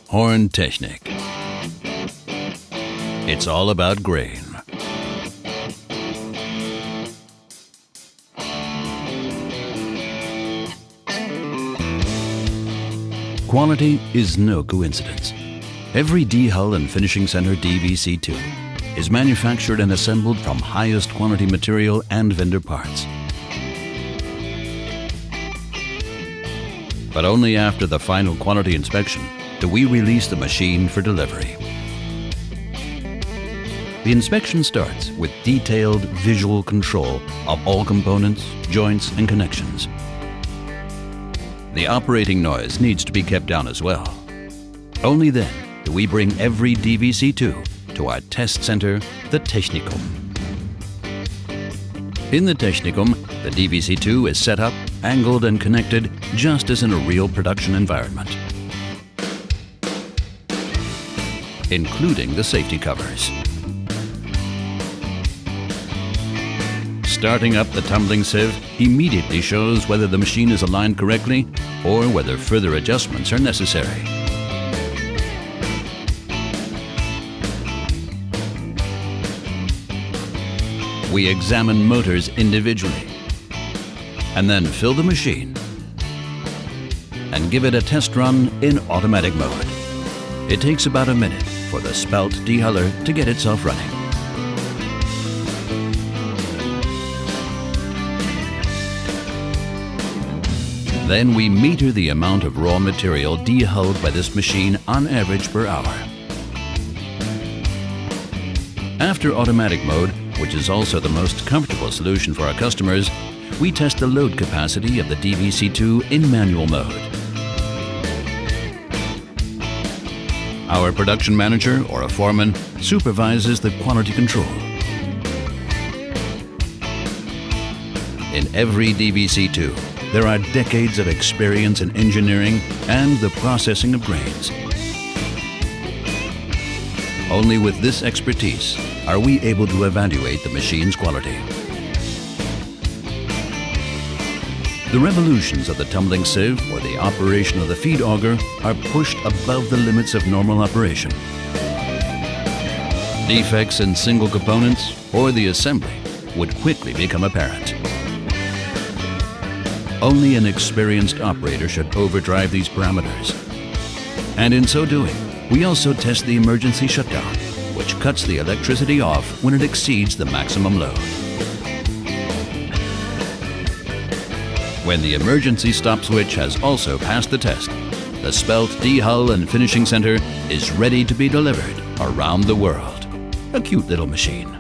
Horn Technic. It's all about grain. Quality is no coincidence. Every D-Hull and Finishing Center DVC2 is manufactured and assembled from highest quality material and vendor parts. But only after the final quality inspection do we release the machine for delivery. The inspection starts with detailed visual control of all components, joints, and connections. The operating noise needs to be kept down as well. Only then do we bring every DVC2 to our test center, the Technicum. In the Technicum, the DVC2 is set up, angled, and connected just as in a real production environment, including the safety covers. Starting up the tumbling sieve immediately shows whether the machine is aligned correctly or whether further adjustments are necessary. We examine motors individually and then fill the machine and give it a test run in automatic mode. It takes about a minute for the spelt dehuller to get itself running. Then we meter the amount of raw material dehulled by this machine on average per hour. After automatic mode, which is also the most comfortable solution for our customers, we test the load capacity of the DVC2 in manual mode. Our production manager or a foreman supervises the quality control. In every DVC2, there are decades of experience in engineering and the processing of grains. Only with this expertise are we able to evaluate the machine's quality. The revolutions of the tumbling sieve or the operation of the feed auger are pushed above the limits of normal operation. Defects in single components or the assembly would quickly become apparent. Only an experienced operator should overdrive these parameters. And in so doing, we also test the emergency shutdown, which cuts the electricity off when it exceeds the maximum load. When the emergency stop switch has also passed the test, the spelt D-Hull and Finishing Center is ready to be delivered around the world. A cute little machine.